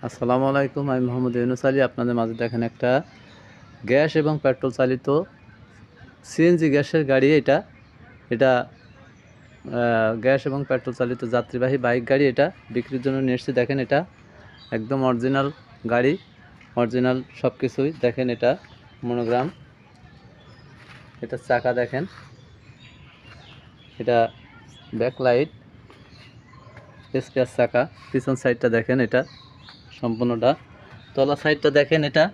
আসসালামু আলাইকুম। আমি মোহাম্মদ ইউনুস আলী। আপনাদের মাঝে দেখেন একটা গ্যাস এবং পেট্রোল চালিত সিএনজি গ্যাসের গাড়ি। এটা গ্যাস এবং পেট্রোল চালিত যাত্রীবাহী বাইক গাড়ি। এটা বিক্রির জন্য নিয়ে এসেছি। দেখেন এটা একদম অরিজিনাল গাড়ি, অরিজিনাল সব কিছুই। দেখেন এটা মনোগ্রাম, এটা চাকা দেখেন, এটা ব্যাকলাইট, স্পেয়ার চাকা, পিছন সাইডটা দেখেন, এটা সম্পূর্ণটা তলা সাইডটা দেখেন, এটা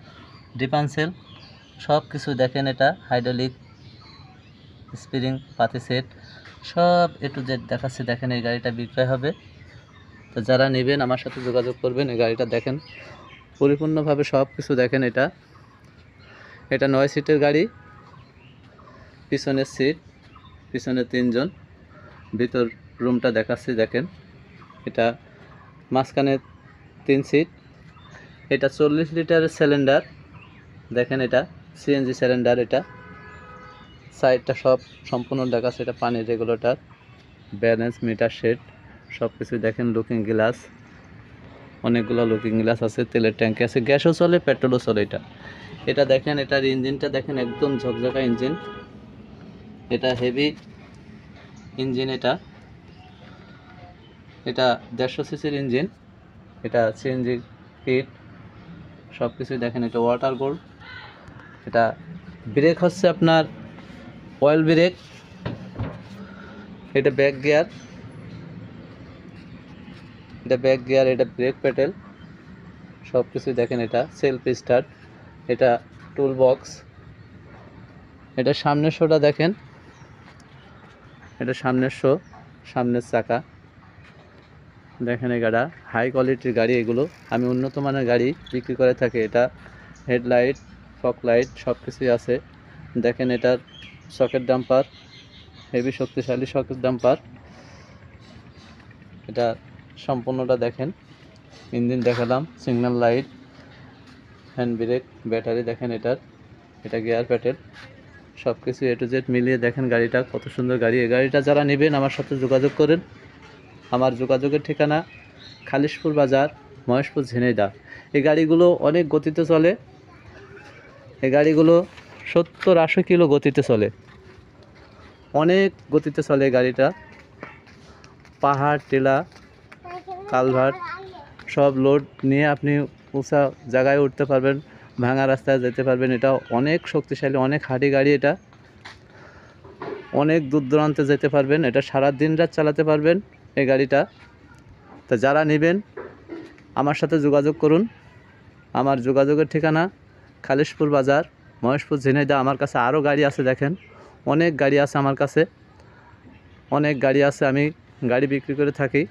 ডিফারেন্সিয়াল সব কিছু দেখেন। এটা হাইড্রোলিক, স্প্রিং, পাতি সেট সব এ টু জেড দেখাচ্ছে। দেখেন এই গাড়িটা বিক্রয় হবে। তো যারা নেবেন আমার সাথে যোগাযোগ করবেন। এই গাড়িটা দেখেন পরিপূর্ণভাবে সব কিছু দেখেন। এটা 9 সিটের গাড়ি, পিছনের সিট, পিছনে 3 জন, ভিতর রুমটা দেখাচ্ছি দেখেন। এটা মাঝখানে 3 সিট। এটা 40 লিটারের সিলিন্ডার দেখেন, এটা সিএনজি সিলিন্ডার। এটা সাইডটা সব সম্পূর্ণ দেখাচ্ছে। এটা পানির রেগুলেটর, ব্যালেন্স মিটার, সেট সব কিছু দেখেন। লুকিং গ্লাস, অনেকগুলো লুকিং গ্লাস আছে। তেলের ট্যাঙ্কি আছে, গ্যাসও চলে, পেট্রোলও চলে। এটা দেখেন, এটার ইঞ্জিনটা দেখেন, একদম ঝকঝকা ইঞ্জিন। এটা হেভি ইঞ্জিন। এটা 150 সিসির ইঞ্জিন। এটা সিএনজি কিট সব কিছুই দেখেন। এটা ওয়াটার গোল্ড। এটা ব্রেক হচ্ছে আপনার অয়েল ব্রেক। এটা ব্যাক গিয়ার, এটা ব্রেক প্যাডেল সব কিছুই দেখেন। এটা সেলফ স্টার্ট, এটা টুল বক্স। এটা সামনের শোটা দেখেন, এটা সামনের শো, সামনের চাকা দেখেন। এই গাড়ি হাই কোয়ালিটির গাড়ি। এগুলো আমি উন্নত মানের গাড়ি বিক্রি করে থাকি। এটা হেডলাইট, ফগ লাইট সব কিছুই আছে দেখেন। এটার সকেট ডাম্পার, হেভি শক্তিশালী সকেট ডাম্পার। এটা সম্পূর্ণটা দেখেন। ইঞ্জিন দেখালাম, signal light, hand brake, battery দেখেন। এটা গিয়ার প্যাডেল সব কিছু এ টু জেড মিলিয়ে দেখেন গাড়িটা কত সুন্দর গাড়ি। এই গাড়িটা যারা নেবেন আমার সাথে যোগাযোগ করেন। আমার যোগাযোগের ঠিকানা খালিশপুর বাজার, মহেশপুর, ঝিনাইদহ। এই গাড়িগুলো অনেক গতিতে চলে। এই গাড়িগুলো 70-80 কিলো গতিতে চলে, অনেক গতিতে চলে এই গাড়িটা। পাহাড়, টিলা, কালভার্ট সব লোড নিয়ে আপনি উঁচা জায়গায় উঠতে পারবেন, ভাঙা রাস্তায় যেতে পারবেন। এটা অনেক শক্তিশালী, অনেক হার্ডি গাড়ি। এটা অনেক দূর দূরান্তে যেতে পারবেন। এটা সারা দিন রাত চালাতে পারবেন এই গাড়িটা। তা যারা নেবেন আমার সাথে যোগাযোগ করুন। আমার যোগাযোগের ঠিকানা খালিশপুর বাজার, মহেশপুর, ঝিনাইদহ। আমার কাছে আরও গাড়ি আছে দেখেন, অনেক গাড়ি আছে আমার কাছে, অনেক গাড়ি আছে। আমি গাড়ি বিক্রি করে থাকি।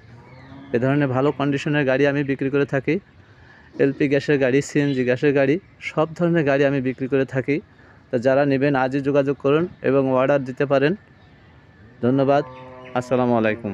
এ ধরনের ভালো কন্ডিশনের গাড়ি আমি বিক্রি করে থাকি। এলপি গ্যাসের গাড়ি, সিএনজি গ্যাসের গাড়ি সব ধরনের গাড়ি আমি বিক্রি করে থাকি। তা যারা নেবেন আজই যোগাযোগ করুন এবং অর্ডার দিতে পারেন। ধন্যবাদ। আসসালামু আলাইকুম।